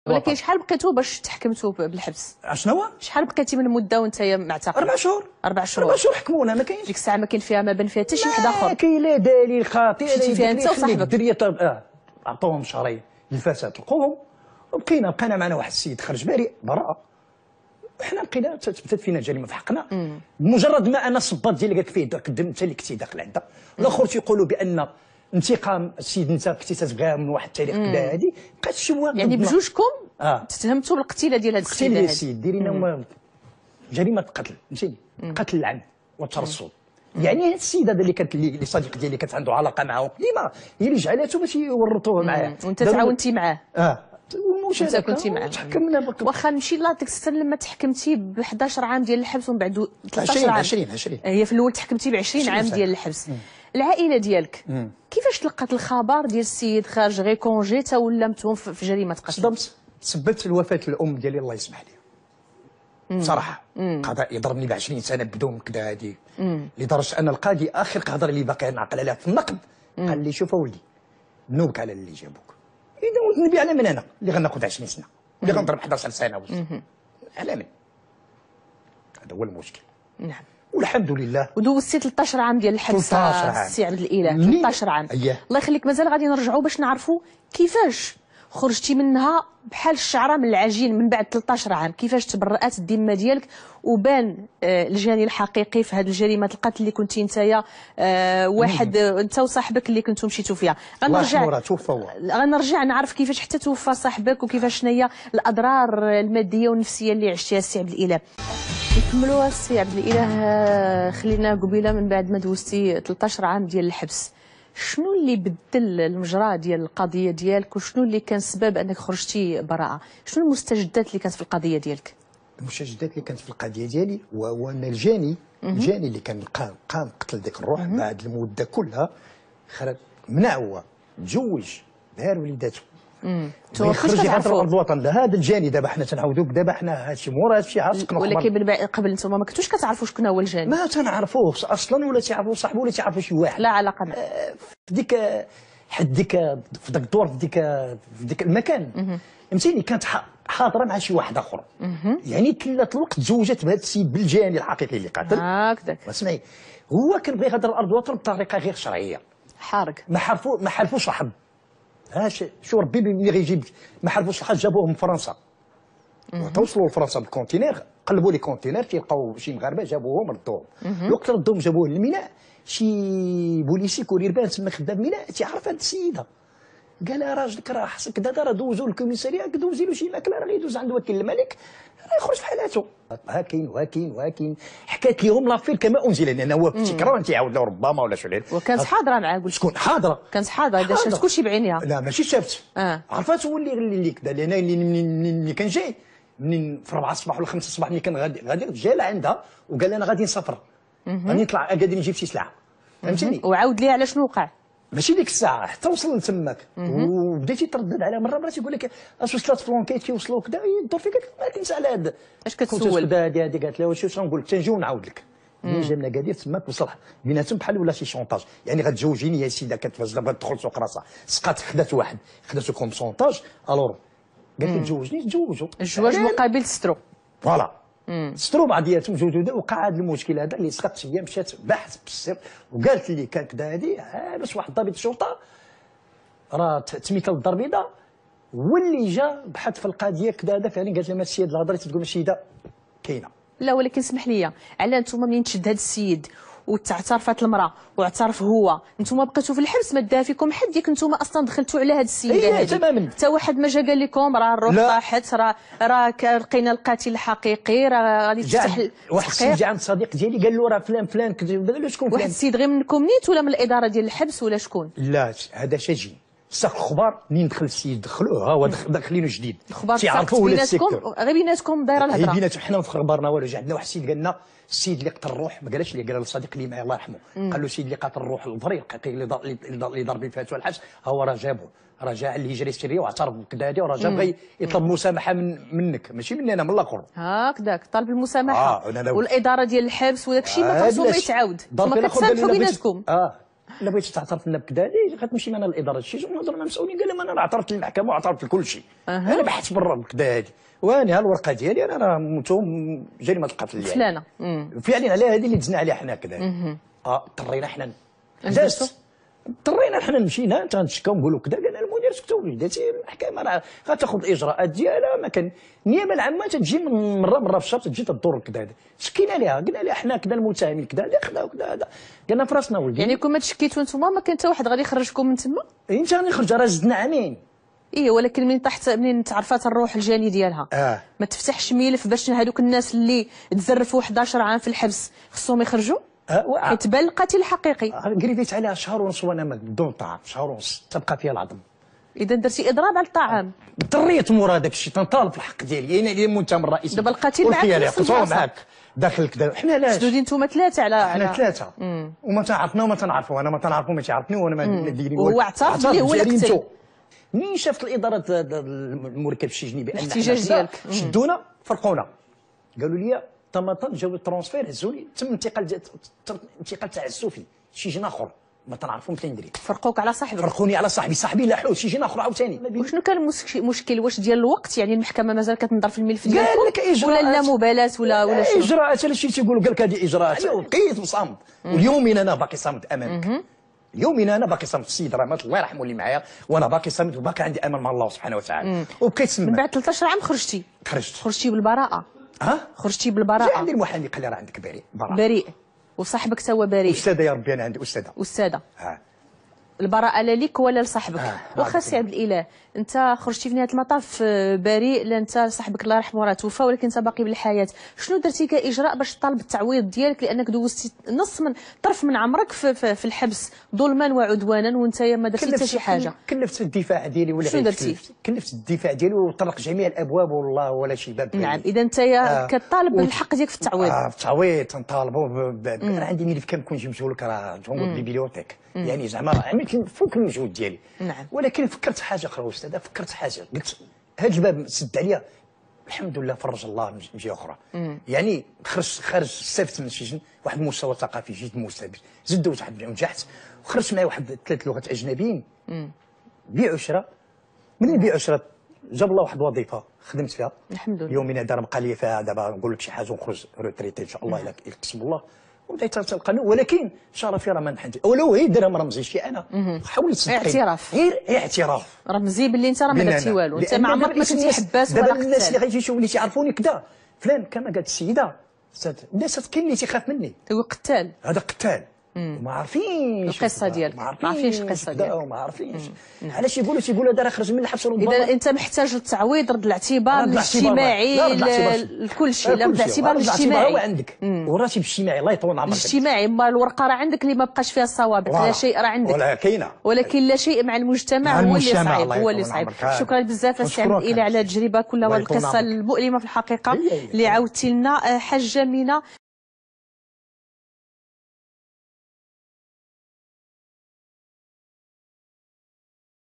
ولكن شحال بقيتوا باش تحكمتوا بالحبس؟ اشنو؟ شحال بقيتي من مده وانت معتقل؟ 4 شهور. 4 شهور. 4 شهور حكمونا، ما كاينش ديك الساعه ما كاين فيها ما بان فيها حتى شي واحد اخر. كاين لا دليل خاطئ مشيتي فيها انت وصاحبك. الدريه عطوهم شهرين للفساد لقوهم، وبقينا معنا واحد السيد خرج بريء براءه، وحنا بقينا تثبتت فينا الجريمه في حقنا. مجرد ما انا الصباط ديالي قالت فيه قدم انت اللي كنتي داخل عندها، الاخر تيقولوا بان انتقام السيد انت كنتي تتبغيها من واحد التاريخ كذا، هذه بقات الشبهه يعني بجوجكم تتهمتوا بالقتيله ديال هذا السيد. قتيله السيد ديرينا جريمه قتل، فهمتيني؟ قتل العمد والترصد. يعني هذا السيد هذا اللي كانت اللي صديق ديالي كانت عنده علاقه معه قديمه هي اللي جعلته باش يورطوه معاه. وانت تعاونتي معاه. انت كنتي معاه. تحكمنا واخا نمشي لها ديك السنه لما تحكمتي ب 11 عام ديال الحبس ومن بعد 13 عام. 20 هي في الاول تحكمتي ب 20 عام ديال الحبس. العائله ديالك كيفاش تلقات الخبر ديال السيد خارج غير كونجي تا ولا متهم في جريمه قتل؟ صدمت، تسببت في وفاه الام ديالي الله يسمح لي بصراحه. القضاء يضربني ب 20 سنه بدون كذا هذه، لدرجه ان القاضي اخر هضر اللي باقي نعقل عليها في النقد قال لي شوف اولدي نوبك على اللي جابوك، اذا نبي على من انا اللي غناخذ 20 سنه اللي غنضرب 11 سنه على من؟ هذا هو المشكل. نعم. والحمد لله ودوزتي 13 عام ديال الحبس السي عبد الاله. 13 عام. الله يخليك مازال غادي نرجعوا باش نعرفوا كيفاش خرجتي منها بحال الشعره من العجين من بعد 13 عام، كيفاش تبرأت الذمه ديالك وبان الجاني الحقيقي في هذه الجريمه القتل اللي كنتي نتايا واحد انت وصاحبك اللي كنتوا مشيتوا فيها. غنرجع نعرف كيفاش حتى توفى صاحبك وكيفاش هي الاضرار الماديه والنفسيه اللي عشتيها السي عبد الاله. نكملوها السي عبد الاله، خلينا قبيله من بعد ما دوزتي 13 عام ديال الحبس، شنو اللي بدل المجرى ديال القضيه ديالك وشنو اللي كان سبب انك خرجتي براءه؟ شنو المستجدات اللي كانت في القضيه ديالك؟ المستجدات اللي كانت في القضيه ديالي هو ان الجاني اللي كان قام قتل ديك الروح بعد المده كلها خرج منع، هو تزوج دار وليداته ما يخرج يعرف ارض الوطن. لا هذا الجاني دابا حنا تنعاودوك، دابا حنا هادشي مورا هادشي عرفتك. ولكن قبل نتوما ما كنتوش كتعرفوا شكون هو الجاني؟ ما تنعرفوش اصلا، ولا تعرفوا صاحبه ولا تعرفوا شي واحد، لا علاقه في ديك في ذاك الدور في ديك المكان فهمتيني. كانت حاضره مع شي واحد اخر، يعني ثلاث الوقت تزوجت بهذا السيد بالجاني الحقيقي اللي قاتل. هكذاك. اسمعي، هو كان بغى يغادر الارض الوطن بطريقه غير شرعيه. حارق. ما حلفوش الحظ. شو ربي اللي غيجيب ما حلفوش الحظ، جابوه من فرنسا. توصلوا لفرنسا بالكونتينير، قلبوا لي كونتينير تيلقاو شي مغاربه جابوهم ردوهم. الوقت ردوهم جابوه للميناء، شي بوليسي كورير بان تما خدام ميناء تيعرف هاد السيده، قال لها راجلك راه حسك دابا راه دوزو للكوميساريه، دوزي له شي ماكله راه غيدوز عند وكيل الملك راه يخرج في حالاته. وكاين حكات لهم لافير كما انزل لنا، هو في تكرار تيعاود له ربما ولا شو. وكانت حاضره معاه؟ قلت شكون حاضره؟ كانت حاضره، شافت كلشي بعينيها. لا ماشي شافت، عرفات هو اللي كذا. لان اللي كان جاي منين في 4 الصباح ولا 5 الصباح ملي كان غادي جا لعندها وقال انا غادي نسافر، غادي نطلع اكادير نجيب شي سلعه، فهمتيني. وعاود ليها على شنو وقع؟ ماشي ديك الساعه حتى وصل لتماك، وبديتي تردد على مره يقول لك اش وصلت فلونكيت كيوصلوا كذا، يدور فيك ما تنسى على هذا. اش كتسول؟ هذه قالت لها واش غنقول لك تنجيو ونعاود لك. ملي جا من اكادير تماك وصل بيناتهم بحال ولا شي شونطاج، يعني غتزوجيني يا سيده كتفاش دابا تدخل سوق راسها، سقات خدات واحد خداتو كوم شونطاج، الور قالت لي تزوجني تزوجوا. الزواج مقابل سترو. فوالا سترو بعضياتهم زوجوا. وقع هذا المشكل هذا اللي سقطت فيا، مشات باحث بالسر وقالت لي كان كذا هذه باش واحد ضابط الشرطه راه تميت للدار البيضاء، واللي جا بحث في القضيه كذا هذا فعلا قالت لها السيد اللي هضريت تقول السيده كاينه. لا ولكن اسمح لي، على نتوما منين تشد هذا السيد واعترفت المراه واعترف هو، نتوما بقيتوا في الحبس ما دا فيكم حد، ياك نتوما اصلا دخلتوا على هذه السيده هذه تماما. حتى واحد ما جا قال لكم راه الروح طاحت، راه لقينا القاتل الحقيقي، راه غادي تفتح واحد السيد جا عند صديق ديالي قال له راه فلان كذا. شكون واحد السيد غير منكم نيت ولا من الاداره ديال الحبس ولا شكون؟ لا هذا شاجي ساق الخبار منين دخل السيد دخلوه، ها هو داخلينه جديد تيعرفوا ولا السيكتور غير بيناتكم دايره الهضره. بيناتهم حنا ما خبرنا والو. جا عندنا واحد السيد قال لنا السيد اللي قتل الروح، ما قالش لي، قال للصديق اللي معاه الله يرحمه، قال له السيد اللي قتل الروح الضرير اللي ضربين فيها الحبس هو راه جابوه، راه جا على الهجره السريه واعترف بكذا هذه، وراه جا بغى يطلب مسامحه منك ماشي مني انا، من الاخر. هكذاك طالب المسامحه والاداره ديال الحبس وداك الشيء ما خاصو ما يتعاود، ثم كتصالحوا بيناتكم. الا بغيتي تعترف لنا بكذا غتمشي معنا لاداره الشيء ونهضر مع المسؤولين. قال لهم انا اعترفت للمحكمه واعترفت لكل شيء. انا بحثت برا بكذا هذه وانا ها الورقه ديالي انا راه متهم جريمه القتل يعني فلانه فعلا على هذه اللي دزنا عليها حنا كذا. اضطرينا حنا اضطرينا حنا مشينا تنشكاو نقولوا كذا. قال المدير سكتوا وليداتي المحكمه راه غتاخذ الاجراءات ديالها. ما كان النيابه العامه تجي مره في الشهر تجي تدور كذا. شكينا لها قلنا لها حنا كذا المتهمين كذا اللي خداو كذا قالنا في راسنا ولدي. يعني كون ما تشكيتوا نتوما ما كان حتى واحد غادي يخرجكم من تما؟ انت غادي نخرج راه زدنا عامين. ايه ولكن منين تعرفات الروح الجاني ديالها ما تفتحش ملف باش هذوك الناس اللي تزرفوا 11 عام في الحبس خصهم يخرجوا؟ حيت بان القتيل الحقيقي. قريبيت عليها شهر ونص وانا بدون طعام، شهر ونص تبقى فيها العظم. اذا درتي اضراب على الطعام. اضطريت مورا داك الشيء تنطالب في الحق ديالي انا اللي متهم الرئيس. دابا القتيل معاك داخل كذا. حنا لا شدودين نتوما ثلاثه على حنا ثلاثه وما تعرفنا وما تنعرفوا. انا ما تنعرفوا ما تعرفني وانا ما ديري وهو اعترف بلي هو اللي قتل. منين شافت الاداره المركب السجني بان الاحتجاج ديالك شدونا فرقونا قالوا لي طماطم جاو الترونسفير هزوني تم انتقال تاع السوفي شي جن اخر ما تنعرفوا فين ندير. فرقوك على صاحبك؟ فرقوني على صاحبي لاحوه شي جن اخر عاوتاني. وشنو كان المشكل؟ واش ديال الوقت يعني المحكمه مازال كتنظر في الملف ديالكم؟ قال لك اجراءات ولا لا مبالاه ولا شنو؟ اجراءات على شي تيقولوا قال لك هذه اجراءات بقيت مصامت. واليومين انا باقي صامت امامك. يومين انا باقي صامت. السيد رحمه الله يرحمه اللي معايا وانا باقي صامت وباقي عندي امل مع الله سبحانه وتعالى. وبقيت تسمى. من بعد 13 عام خرجتي بالبراءه. خرجتي بالبراءه. جا عندي المحامي قال لي راه عندك بريء. بريء وصاحبك تا هو بريء. استاذه يا ربي انا عندي استاذه. البراءة لا ليك ولا لصاحبك. واخا سي عبد الاله انت خرجتي في نهايه المطاف بريء، لا انت صاحبك الله يرحمه راه توفى ولكن انت باقي بالحياه. شنو درتي كاجراء باش تطالب بالتعويض ديالك لانك دوزتي نص من طرف من عمرك في الحبس ظلما وعدوانا وانت ما درتي حتى شي حاجه؟ كلفت الدفاع ديالي ولا شنو درتي؟ كلفت الدفاع ديالي وطرق جميع الابواب والله ولا شي باب. نعم اذا انت كطالب بالحق ديالك في التعويض. في التعويض تنطالبوا. انا عندي ملف كامل كون جبته لك راه جونغ بيبليوتيك يعني زعما عملت فوق المجهود ديالي. نعم. ولكن فكرت حاجه اخرى استاذه. فكرت حاجه قلت هذا الباب سد عليا الحمد لله فرج الله من جهه اخرى. يعني خرج استفدت من السجن واحد المستوى ثقافي جد مستبد. زدت واحد ونجحت وخرجت معايا واحد 3 لغات اجنبيين. بيع عشره من بيع عشره جاب الله واحد الوظيفه خدمت فيها الحمد لله. يومين هذا بقى لي فيها دابا نقول لك شي حاجه ونخرج روتريتي ان شاء الله الا يقسم الله. وبديت تلقاني ولكن شرفي راه ما نحنتي ولو غير درهم رمزي شي انا حاولت تصدقني اعتراف غير اعتراف رمزي باللي انت راه ما درتي والو. انت ما عمرك ما كنتي حباس ولا قتال. الناس اللي غيجي يشوفوني تيعرفوني كذا فلان كما قالت السيده الناس كاين اللي تيخاف مني. هو قتال. هذا قتال. ما عارفينش القصه ديالك. ما عارفينش القصه ديالك. ما عارفينش علاش تيقولوا هذا راه خرج من الحبس. اذا انت محتاج للتعويض رد الاعتبار الاجتماعي لكل شيء. لا رد الاعتبار الاجتماعي عندك والراتب الاجتماعي الله يطول عمرك. الاجتماعي ما الورقه راه عندك اللي ما بقاش فيها الصوابط. لا شيء راه عندك ولا كاينه ولكن لا شيء مع المجتمع هو اللي صعيب. شكرا بزاف السي عبد الاله على التجربه كلها والقصه المؤلمه في الحقيقه اللي عاودتي لنا. حاجه مينا.